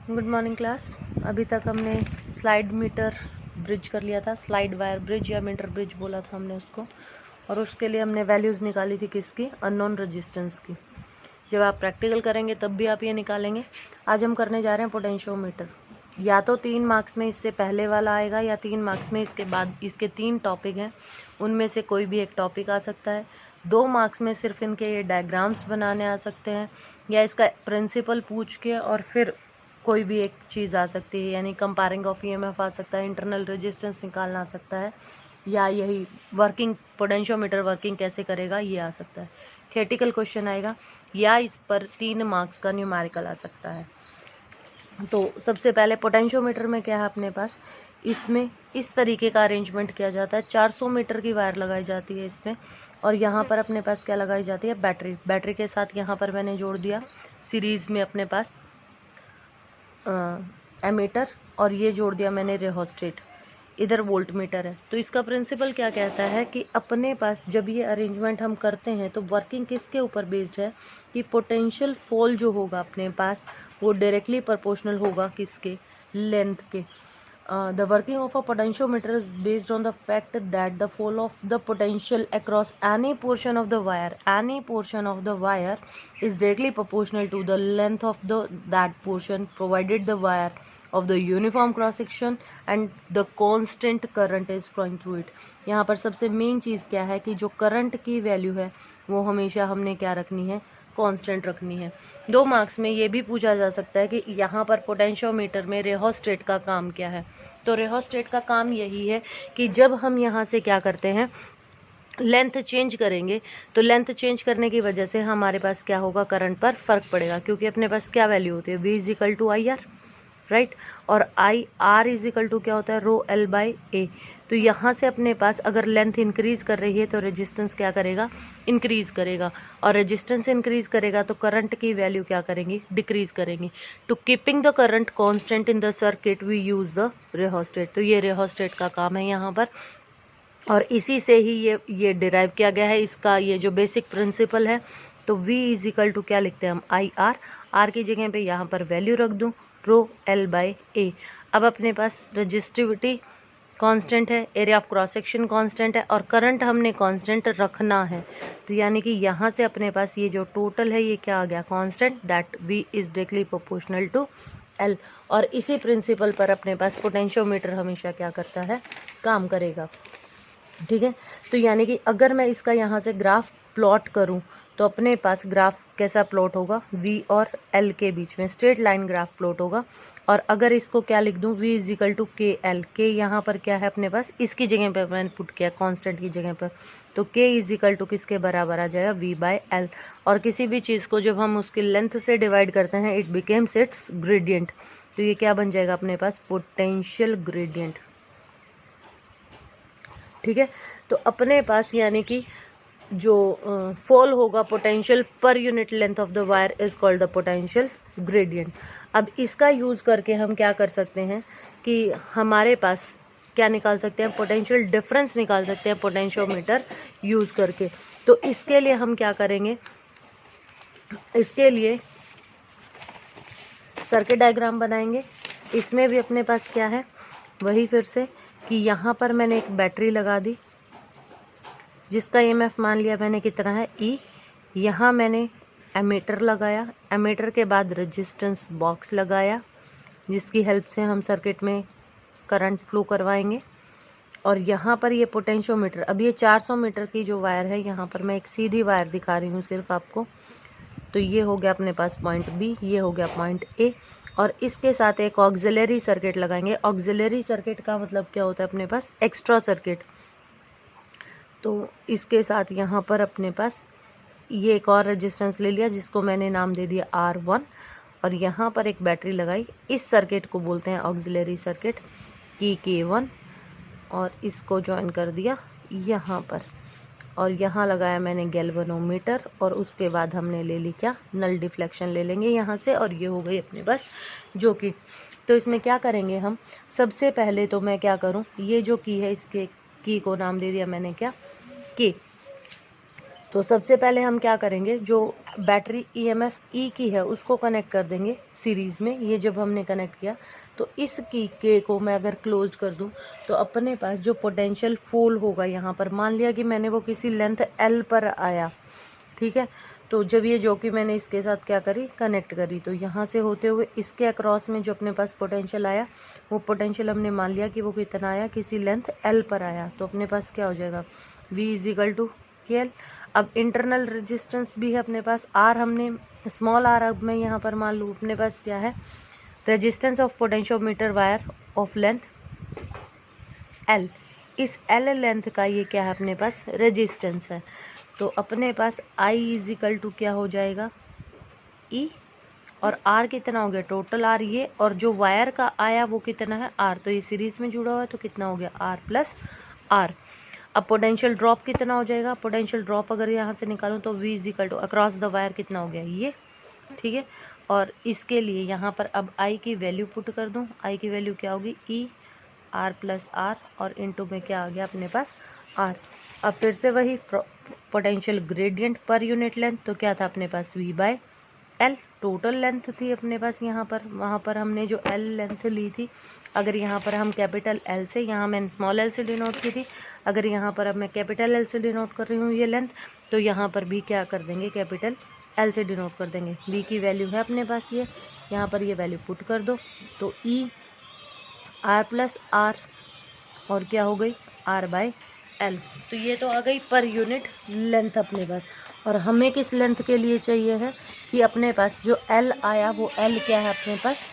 Good morning class. अभी तक हमने स्लाइड मीटर ब्रिज कर लिया था, स्लाइड वायर ब्रिज या मीटर ब्रिज बोला था हमने उसको, और उसके लिए हमने वैल्यूज़ निकाली थी किसकी, अननोन रेजिस्टेंस की। जब आप प्रैक्टिकल करेंगे तब भी आप ये निकालेंगे। आज हम करने जा रहे हैं पोटेंशियोमीटर। या तो 3 मार्क्स में इससे पहले वाला आएगा या 3 मार्क्स में इसके बाद। इसके 3 टॉपिक हैं, उनमें से कोई भी एक टॉपिक आ सकता है। 2 मार्क्स में सिर्फ इनके ये डायग्राम्स बनाने आ सकते हैं, या इसका प्रिंसिपल पूछ के और फिर कोई भी एक चीज़ आ सकती है, यानी कंपेयरिंग ऑफ ईएमएफ आ सकता है, इंटरनल रेजिस्टेंस निकालना आ सकता है, या यही वर्किंग पोटेंशियोमीटर वर्किंग कैसे करेगा ये आ सकता है। थ्योरेटिकल क्वेश्चन आएगा, या इस पर 3 मार्क्स का न्यूमेरिकल आ सकता है। तो सबसे पहले पोटेंशियोमीटर में क्या है अपने पास, इसमें इस तरीके का अरेंजमेंट किया जाता है। 400 मीटर की वायर लगाई जाती है इसमें, और यहाँ पर अपने पास क्या लगाई जाती है, बैटरी। बैटरी के साथ यहाँ पर मैंने जोड़ दिया सीरीज़ में अपने पास एमीटर, और ये जोड़ दिया मैंने रेहोस्टेट। इधर वोल्ट मीटर है। तो इसका प्रिंसिपल क्या कहता है कि अपने पास जब ये अरेंजमेंट हम करते हैं तो वर्किंग किसके ऊपर बेस्ड है कि पोटेंशियल फॉल जो होगा अपने पास वो डायरेक्टली प्रोपोर्शनल होगा किसके, लेंथ के। The working of a potentiometer is based on the fact that the fall of the potential across any portion of the wire is directly proportional to the length of that portion, provided the wire of the uniform cross section and the constant current is flowing through it। यहाँ पर सबसे main चीज़ क्या है कि जो current की value है वो हमेशा हमने क्या रखनी है, कांस्टेंट रखनी है। 2 मार्क्स में ये भी पूछा जा सकता है कि यहाँ पर पोटेंशियोमीटर में रेहोस्टेट का काम क्या है। तो रेहोस्टेट का काम यही है कि जब हम यहाँ से क्या करते हैं, लेंथ चेंज करेंगे, तो लेंथ चेंज करने की वजह से हमारे पास क्या होगा, करंट पर फर्क पड़ेगा, क्योंकि अपने पास क्या वैल्यू होती है, V equal to I R, right. और आई आर इजिकल टू क्या होता है, रो एल बाई ए। तो यहाँ से अपने पास अगर लेंथ इंक्रीज कर रही है तो रेजिस्टेंस क्या करेगा, इंक्रीज करेगा, और रेजिस्टेंस इंक्रीज करेगा तो करंट की वैल्यू क्या करेंगी, डिक्रीज करेंगी। To keeping the current constant in the circuit we use the rheostat. तो ये रेहोस्टेट का काम है यहाँ पर, और इसी से ही ये डिराइव किया गया है, इसका ये जो बेसिक प्रिंसिपल है। तो V इजिकल टू क्या लिखते हैं हम, आई आर। आर की जगह पे यहाँ पर वैल्यू रख दूँ, रो एल बाई ए। अब अपने पास रजिस्टिविटी कांस्टेंट है, area of cross section constant है, और करंट हमने कांस्टेंट रखना है। तो यानी कि यहाँ से अपने पास ये जो टोटल है ये क्या आ गया, constant, that V is directly proportional to L। और इसी प्रिंसिपल पर अपने पास पोटेंशियोमीटर हमेशा क्या करता है, काम करेगा। ठीक है। तो यानी कि अगर मैं इसका यहाँ से ग्राफ प्लॉट करूँ तो अपने पास ग्राफ कैसा प्लॉट होगा, V और L के बीच में स्ट्रेट लाइन ग्राफ प्लॉट होगा। और अगर इसको क्या लिख दूँ, V इजिकल टू के एल। के यहाँ पर क्या है अपने पास, इसकी जगह पर मैंने पुट किया कांस्टेंट की जगह पर, तो K इजिकल टू किसके बराबर आ जाएगा, V बाय L। और किसी भी चीज़ को जब हम उसकी लेंथ से डिवाइड करते हैं इट बिकेम्स इट्स ग्रेडियंट। तो ये क्या बन जाएगा अपने पास, पोटेंशियल ग्रेडियंट। ठीक है। तो अपने पास यानी कि जो फॉल होगा potential per unit length of the wire is called the potential gradient. अब इसका यूज करके हम क्या कर सकते हैं कि हमारे पास क्या निकाल सकते हैं, पोटेंशियल डिफरेंस निकाल सकते हैं पोटेंशियोमीटर यूज करके। तो इसके लिए हम क्या करेंगे, इसके लिए सर्किट डायग्राम बनाएंगे। इसमें भी अपने पास क्या है, वही फिर से कि यहाँ पर मैंने एक बैटरी लगा दी जिसका ईएमएफ मान लिया मैंने कितना है, E। यहाँ मैंने एमीटर लगाया, एमीटर के बाद रेजिस्टेंस बॉक्स लगाया जिसकी हेल्प से हम सर्किट में करंट फ्लो करवाएंगे। और यहाँ पर ये पोटेंशियोमीटर, अब ये 400 मीटर की जो वायर है, यहाँ पर मैं एक सीधी वायर दिखा रही हूँ सिर्फ आपको। तो ये हो गया अपने पास पॉइंट B, ये हो गया पॉइंट A, और इसके साथ एक ऑक्सिलरी सर्किट लगाएंगे। ऑक्सिलरी सर्किट का मतलब क्या होता है अपने पास, एक्स्ट्रा सर्किट। तो इसके साथ यहाँ पर अपने पास ये एक और रेजिस्टेंस ले लिया जिसको मैंने नाम दे दिया R1, और यहाँ पर एक बैटरी लगाई। इस सर्किट को बोलते हैं ऑक्सिलरी सर्किट की K1, और इसको ज्वाइन कर दिया यहाँ पर, और यहाँ लगाया मैंने गैल्वेनोमीटर, और उसके बाद हमने ले ली क्या, नल डिफ्लेक्शन ले लेंगे यहाँ से, और ये हो गई अपने पास जो कि। तो इसमें क्या करेंगे हम, सबसे पहले तो मैं क्या करूँ, ये जो की है इसके की को नाम दे दिया मैंने क्या, के। तो सबसे पहले हम क्या करेंगे, जो बैटरी EMF E की है उसको कनेक्ट कर देंगे सीरीज़ में। ये जब हमने कनेक्ट किया तो इस की के को मैं अगर क्लोज कर दूं तो अपने पास जो पोटेंशियल फोल होगा यहाँ पर, मान लिया कि मैंने वो किसी लेंथ L पर आया, ठीक है। तो जब ये जो कि मैंने इसके साथ क्या करी, कनेक्ट करी, तो यहाँ से होते हुए इसके अक्रॉस में जो अपने पास पोटेंशियल आया, वो पोटेंशियल हमने मान लिया कि वो कितना आया, किसी लेंथ L पर आया। तो अपने पास क्या हो जाएगा, V = KL। अब इंटरनल रेजिस्टेंस भी है अपने पास R, हमने स्मॉल r अब मैं यहाँ पर मान लूँ अपने पास क्या है, resistance of potentiometer wire of length L। इस L लेंथ का ये क्या है अपने पास, रेजिस्टेंस है। तो अपने पास I = क्या हो जाएगा, E, और R कितना हो गया, टोटल R ये, और जो वायर का आया वो कितना है, R। तो ये सीरीज में जुड़ा हुआ है तो कितना हो गया, R + R। अब पोटेंशियल ड्रॉप कितना हो जाएगा, पोटेंशियल ड्रॉप अगर यहाँ से निकालूं तो V = अक्रॉस द वायर कितना हो गया, ये, ठीक है। और इसके लिए यहाँ पर अब I की वैल्यू पुट कर दूँ, I की वैल्यू क्या होगी, E R + R, और इनटू में क्या आ गया अपने पास, R। अब फिर से वही potential gradient per unit length, तो क्या था अपने पास, V/L। टोटल लेंथ थी अपने पास यहाँ पर, वहाँ पर हमने जो L लेंथ ली थी, अगर यहाँ पर हम कैपिटल L से, यहाँ मैंने स्मॉल l से डिनोट की थी, अगर यहाँ पर अब मैं कैपिटल L से डिनोट कर रही हूँ ये लेंथ, तो यहाँ पर भी क्या कर देंगे, कैपिटल L से डिनोट कर देंगे। V की वैल्यू है अपने पास ये, यहाँ पर ये वैल्यू पुट कर दो, तो E R + R, और क्या हो गई, R/L। तो ये तो आ गई पर यूनिट लेंथ अपने पास। और हमें किस लेंथ के लिए चाहिए है कि अपने पास जो L आया वो L क्या है अपने पास,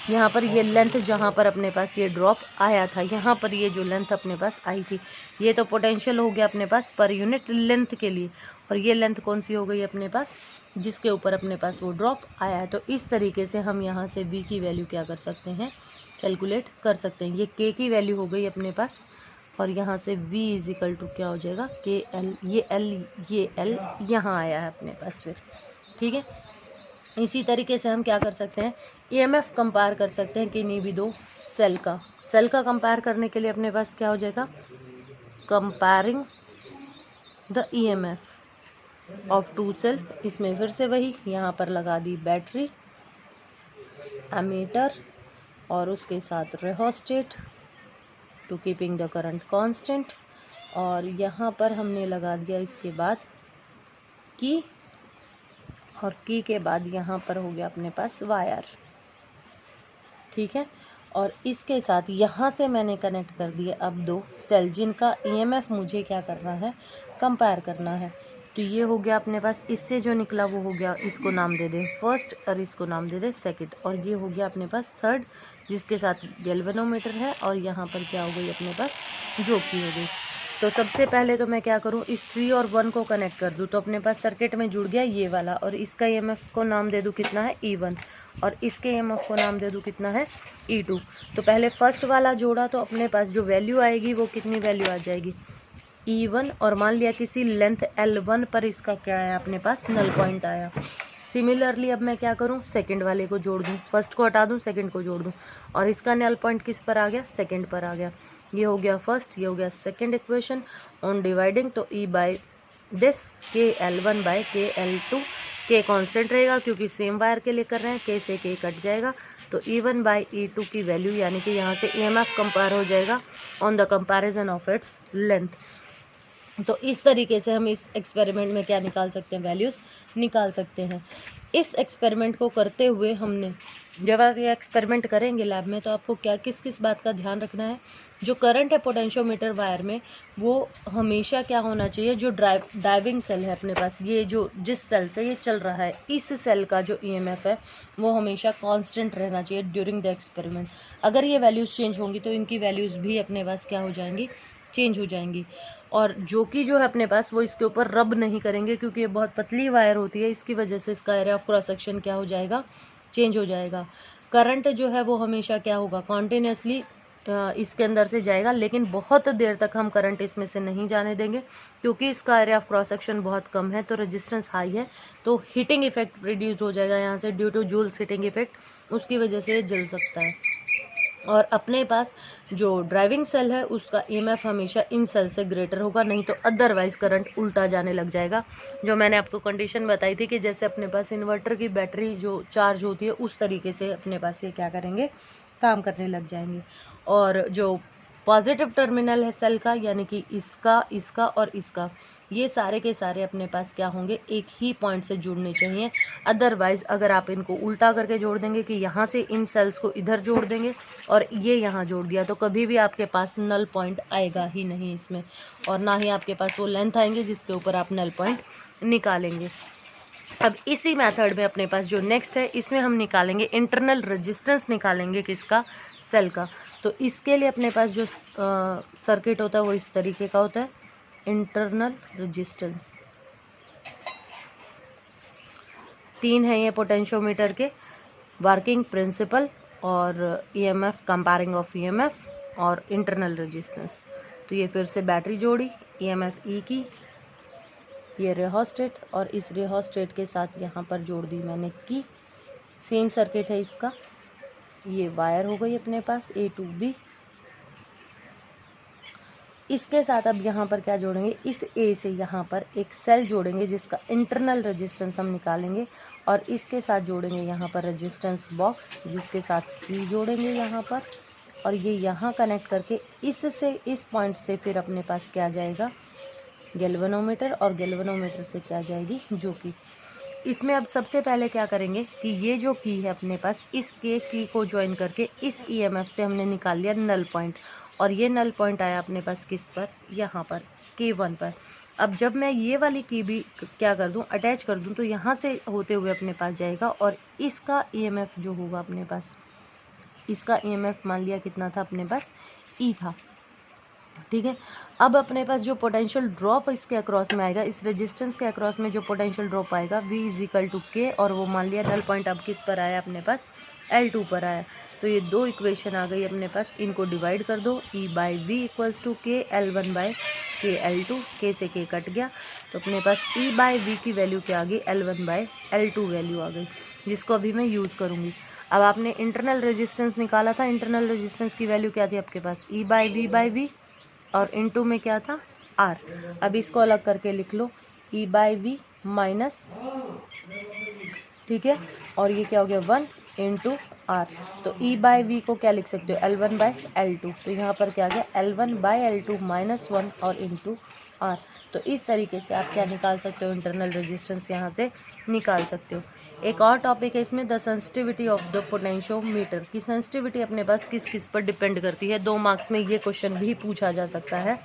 यहाँ पर ये लेंथ जहाँ पर अपने पास ये ड्रॉप आया था, यहाँ पर ये जो लेंथ अपने पास आई थी, ये तो पोटेंशियल हो गया अपने पास पर यूनिट लेंथ के लिए। और ये लेंथ कौन सी हो गई अपने पास, जिसके ऊपर अपने पास वो ड्रॉप आया है। तो इस तरीके से हम यहाँ से V की वैल्यू क्या कर सकते हैं, कैलकुलेट कर सकते हैं। ये K की वैल्यू हो गई अपने पास, और यहाँ से V = क्या हो जाएगा, KL। ये L यहाँ आया है अपने पास फिर, ठीक है। इसी तरीके से हम क्या कर सकते हैं, EMF कंपेयर कर सकते हैं किन्हीं भी दो सेल का कंपेयर करने के लिए अपने पास क्या हो जाएगा, comparing the EMF of 2 cell. इसमें फिर से वही यहाँ पर लगा दी बैटरी, एमीटर, और उसके साथ rheostat to keeping the current constant, और यहाँ पर हमने लगा दिया इसके बाद की, और की के बाद यहाँ पर हो गया अपने पास वायर, ठीक है। और इसके साथ यहाँ से मैंने कनेक्ट कर दिए अब 2 सेल जिनका EMF मुझे क्या करना है, कंपेयर करना है। तो ये हो गया अपने पास, इससे जो निकला वो हो गया, इसको नाम दे दे फर्स्ट और इसको नाम दे दे सेकंड, और ये हो गया अपने पास थर्ड जिसके साथ गैल्वेनोमीटर है, और यहाँ पर क्या हो गई अपने पास, जो की हो गई। तो सबसे पहले तो मैं क्या करूँ, इस 3 और 1 को कनेक्ट कर दूँ, तो अपने पास सर्किट में जुड़ गया ये वाला, और इसका EMF को नाम दे दूँ कितना है, E1, और इसके EMF को नाम दे दूँ कितना है, E2। तो पहले फर्स्ट वाला जोड़ा तो अपने पास जो वैल्यू आएगी वो कितनी वैल्यू आ जाएगी, E1, और मान लिया किसी लेंथ L1 पर इसका क्या आया अपने पास, नल पॉइंट आया। सिमिलरली अब मैं क्या करूं, सेकंड वाले को जोड़ दूं, फर्स्ट को हटा दूं, सेकंड को जोड़ दूं, और इसका नल पॉइंट किस पर आ गया, सेकंड पर आ गया। ये हो गया फर्स्ट, ये हो गया सेकंड इक्वेशन। ऑन डिवाइडिंग तो E/this KL1/KL2, K कांस्टेंट रहेगा क्योंकि सेम वायर के लिए कर रहे हैं, K से K कट जाएगा, तो E1/E2 की वैल्यू यानी कि यहाँ से EMF कंपेयर हो जाएगा on the comparison of its length. तो इस तरीके से हम इस एक्सपेरिमेंट में क्या निकाल सकते हैं, वैल्यूज़ निकाल सकते हैं। इस एक्सपेरिमेंट को करते हुए हमने, जब आप ये एक्सपेरिमेंट करेंगे लैब में, तो आपको क्या किस किस बात का ध्यान रखना है, जो करंट है पोटेंशियोमीटर वायर में वो हमेशा क्या होना चाहिए, जो ड्राइविंग सेल है अपने पास, ये जो जिस सेल से ये चल रहा है, इस सेल का जो EMF है वो हमेशा कांस्टेंट रहना चाहिए ड्यूरिंग द एक्सपेरिमेंट। अगर ये वैल्यूज़ चेंज होंगी तो इनकी वैल्यूज़ भी अपने पास क्या हो जाएंगी, चेंज हो जाएंगी। और जो कि जो है अपने पास वो इसके ऊपर रब नहीं करेंगे क्योंकि ये बहुत पतली वायर होती है, इसकी वजह से इसका एरिया ऑफ क्रॉस सेक्शन क्या हो जाएगा, चेंज हो जाएगा। करंट जो है वो हमेशा क्या होगा, कॉन्टिन्यूसली इसके अंदर से जाएगा, लेकिन बहुत देर तक हम करंट इसमें से नहीं जाने देंगे क्योंकि इसका एरिया ऑफ क्रॉस सेक्शन बहुत कम है, तो रेजिस्टेंस हाई है, तो हीटिंग इफेक्ट प्रोड्यूस हो जाएगा यहाँ से due to Joule's heating effect, उसकी वजह से ये जल सकता है। और अपने पास जो ड्राइविंग सेल है उसका ईएमएफ हमेशा इन सेल से ग्रेटर होगा, नहीं तो अदरवाइज करंट उल्टा जाने लग जाएगा। जो मैंने आपको कंडीशन बताई थी कि जैसे अपने पास इन्वर्टर की बैटरी जो चार्ज होती है उस तरीके से अपने पास ये क्या करेंगे, काम करने लग जाएंगे। और जो पॉजिटिव टर्मिनल है सेल का, यानी कि इसका और इसका, ये सारे के सारे अपने पास क्या होंगे, एक ही पॉइंट से जुड़ने चाहिए। अदरवाइज अगर आप इनको उल्टा करके जोड़ देंगे कि यहाँ से इन सेल्स को इधर जोड़ देंगे और ये यहाँ जोड़ दिया, तो कभी भी आपके पास नल पॉइंट आएगा ही नहीं इसमें, और ना ही आपके पास वो लेंथ आएंगे जिसके ऊपर आप नल पॉइंट निकालेंगे। अब इसी मेथड में अपने पास जो नेक्स्ट है, इसमें हम निकालेंगे इंटरनल रेजिस्टेंस, निकालेंगे किसका, सेल का। तो इसके लिए अपने पास जो सर्किट होता है वो इस तरीके का होता है, इंटरनल रेजिस्टेंस। 3 है ये पोटेंशियोमीटर के, वर्किंग प्रिंसिपल और ईएमएफ, कंपेयरिंग ऑफ ईएमएफ और इंटरनल रेजिस्टेंस। तो ये फिर से बैटरी जोड़ी, ईएमएफ ई की, ये रिहोस्टेट और इस रिहोस्टेट के साथ यहाँ पर जोड़ दी मैंने की। सेम सर्किट है इसका, ये वायर हो गई अपने पास A to B। इसके साथ अब यहाँ पर क्या जोड़ेंगे, इस A से यहाँ पर एक सेल जोड़ेंगे जिसका इंटरनल रेजिस्टेंस हम निकालेंगे, और इसके साथ जोड़ेंगे यहाँ पर रेजिस्टेंस बॉक्स जिसके साथ E जोड़ेंगे यहाँ पर, और ये यहाँ कनेक्ट करके इससे, इस पॉइंट से फिर अपने पास क्या जाएगा, गैल्वेनोमीटर, और गैल्वेनोमीटर से क्या जाएगी जो की। इसमें अब सबसे पहले क्या करेंगे कि ये जो की है अपने पास, इस के की को ज्वाइन करके इस ईएमएफ से हमने निकाल लिया नल पॉइंट, और ये नल पॉइंट आया अपने पास किस पर, यहाँ पर K1 पर। अब जब मैं ये वाली की भी क्या कर दूं, अटैच कर दूं, तो यहाँ से होते हुए अपने पास जाएगा, और इसका ईएमएफ जो होगा अपने पास, इसका ईएमएफ मान लिया कितना था अपने पास, E था, ठीक है। अब अपने पास जो पोटेंशियल ड्रॉप इसके अक्रॉस में आएगा, इस रेजिस्टेंस के अक्रॉस में जो पोटेंशियल ड्रॉप आएगा V = K, और वो मान लिया नल पॉइंट अब किस पर आया अपने पास, L2 पर आया। तो ये दो इक्वेशन आ गई अपने पास, इनको डिवाइड कर दो, E/V = K, L1/K L2, K से K कट गया, तो अपने पास E/V की वैल्यू क्या आ गई, L1/L2 वैल्यू आ गई, जिसको अभी मैं यूज़ करूँगी। अब आपने इंटरनल रेजिस्टेंस निकाला था, इंटरनल रेजिस्टेंस की वैल्यू क्या थी आपके पास, E/V/V, और इनटू में क्या था, R। अब इसको अलग करके लिख लो, E/V माइनस, ठीक है, और ये क्या हो गया 1 × R। तो E/V को क्या लिख सकते हो, L1/L2। तो यहाँ पर क्या आ गया, L1/L2 -1 और इंटू R। तो इस तरीके से आप क्या निकाल सकते हो, इंटरनल रेजिस्टेंस यहाँ से निकाल सकते हो। एक और टॉपिक है इसमें, the sensitivity of the potentiometer की सेंसिटिविटी अपने पास किस किस पर डिपेंड करती है। 2 मार्क्स में ये क्वेश्चन भी पूछा जा सकता है।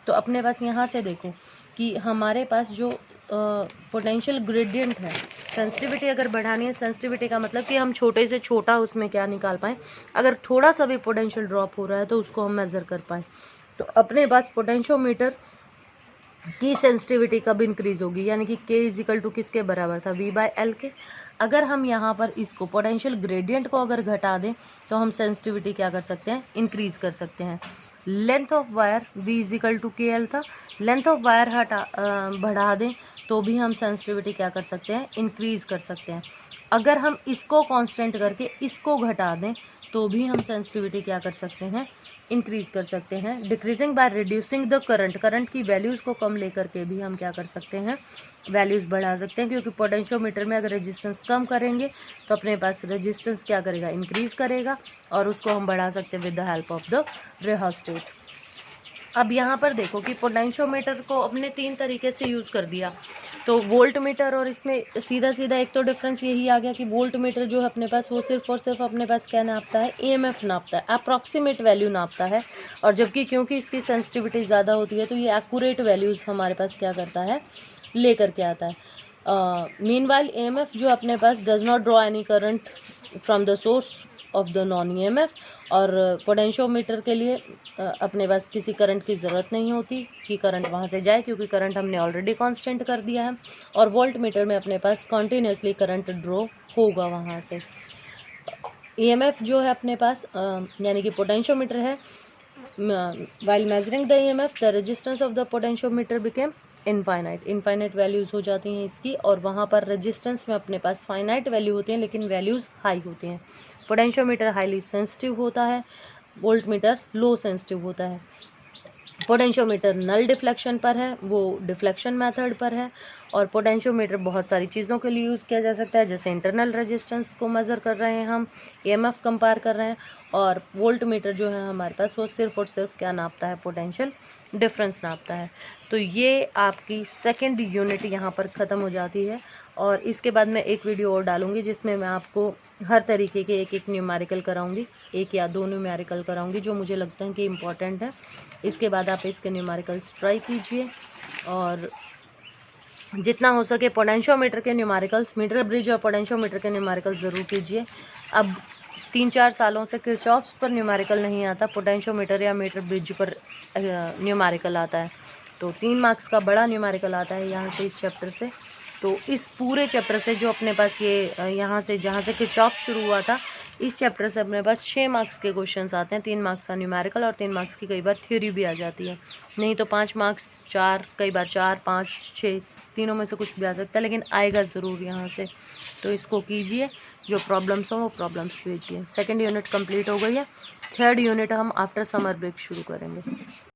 तो अपने पास यहाँ से देखो कि हमारे पास जो पोटेंशियल ग्रेडियंट है, सेंसिटिविटी अगर बढ़ानी है, सेंसिटिविटी का मतलब कि हम छोटे से छोटा उसमें क्या निकाल पाएँ, अगर थोड़ा सा भी पोटेंशियल ड्रॉप हो रहा है तो उसको हम मेज़र कर पाएँ। तो अपने पास पोटेंशियोमीटर की सेंसिटिविटी कब इंक्रीज होगी, यानी कि K = किसके बराबर था, V/L के। अगर हम यहाँ पर इसको पोटेंशियल ग्रेडियंट को अगर घटा दें तो हम सेंसिटिविटी क्या कर सकते हैं, इंक्रीज कर सकते हैं। Length of wire V = KL था, लेंथ ऑफ वायर बढ़ा दें तो भी हम सेंसिटिविटी क्या कर सकते हैं, इंक्रीज कर सकते हैं। अगर हम इसको कांस्टेंट करके इसको घटा दें तो भी हम सेंसिटिविटी क्या कर सकते हैं, इंक्रीज कर सकते हैं। Decreasing by reducing the current, current की वैल्यूज़ को कम लेकर के भी हम क्या कर सकते हैं, वैल्यूज़ बढ़ा सकते हैं, क्योंकि पोटेंशियोमीटर में अगर रेजिस्टेंस कम करेंगे तो अपने पास रेजिस्टेंस क्या करेगा, इंक्रीज करेगा, और उसको हम बढ़ा सकते हैं with the help of the rheostat. अब यहाँ पर देखो कि पोटेंशियोमीटर को अपने 3 तरीके से यूज़ कर दिया। तो वोल्ट मीटर और इसमें सीधा सीधा एक तो डिफरेंस यही आ गया कि वोल्ट मीटर जो है अपने पास वो सिर्फ और सिर्फ अपने पास क्या नापता है, ईएमएफ नापता है, अप्रॉक्सीमेट वैल्यू नापता है। और जबकि क्योंकि इसकी सेंसिटिविटी ज़्यादा होती है तो ये एक्यूरेट वैल्यूज़ हमारे पास क्या करता है, लेकर के आता है। मीनवाइल ईएमएफ जो अपने पास does not draw any current from the source of the non EMF, और पोटेंशियोमीटर के लिए अपने पास किसी करंट की ज़रूरत नहीं होती कि करंट वहाँ से जाए, क्योंकि करंट हमने ऑलरेडी कांस्टेंट कर दिया है। और वोल्ट मीटर में अपने पास कॉन्टीन्यूसली करंट ड्रॉ होगा वहाँ से। ईएमएफ जो है अपने पास यानी कि पोटेंशियोमीटर है, while measuring the EMF the resistance of the potentiometer became infinite values हो जाती हैं इसकी, और वहाँ पर रेजिस्टेंस में अपने पास फाइनाइट वैल्यू होती हैं लेकिन वैल्यूज़ हाई होती हैं। पोटेंशियोमीटर हाईली सेंसिटिव होता है, वोल्टमीटर लो सेंसिटिव होता है। पोटेंशियोमीटर नल डिफ्लेक्शन पर है, वो डिफ्लेक्शन मेथड पर है। और पोटेंशियोमीटर बहुत सारी चीज़ों के लिए यूज़ किया जा सकता है, जैसे इंटरनल रेजिस्टेंस को मेज़र कर रहे हैं हम, ईएमएफ कंपेयर कर रहे हैं। और वोल्टमीटर जो है हमारे पास वो सिर्फ और सिर्फ क्या नापता है, पोटेंशियल डिफरेंस नापता है। तो ये आपकी सेकंड यूनिट यहाँ पर ख़त्म हो जाती है। और इसके बाद मैं एक वीडियो और डालूंगी जिसमें मैं आपको हर तरीके के एक एक न्यूमेरिकल कराऊंगी, एक या दो न्यूमेरिकल कराऊंगी जो मुझे लगता है कि इम्पॉर्टेंट है। इसके बाद आप इसके न्यूमेरिकल्स ट्राई कीजिए और जितना हो सके पोटेंशियोमीटर के न्यूमेरिकल्स, मीटर ब्रिज और पोटेंशियोमीटर के न्यूमेरिकल्स ज़रूर कीजिए। अब 3-4 सालों से किरचॉफ्स पर न्यूमेरिकल नहीं आता, पोटेंशियोमीटर या मीटर ब्रिज पर न्यूमेरिकल आता है। तो 3 मार्क्स का बड़ा न्यूमेरिकल आता है यहाँ से, इस चैप्टर से। तो इस पूरे चैप्टर से जो अपने पास ये यहाँ से जहाँ से किरचॉफ शुरू हुआ था, इस चैप्टर से अपने पास 6 मार्क्स के क्वेश्चंस आते हैं। 3 मार्क्स का न्यूमेरिकल और 3 मार्क्स की कई बार थ्योरी भी आ जाती है। नहीं तो 5 मार्क्स, 4, कई बार 4, 5, 6 तीनों में से कुछ भी आ सकता है, लेकिन आएगा ज़रूर यहाँ से। तो इसको कीजिए, जो प्रॉब्लम्स हो वो प्रॉब्लम्स भेजिए। सेकेंड यूनिट कंप्लीट हो गई है, थर्ड यूनिट हम आफ्टर समर ब्रेक शुरू करेंगे।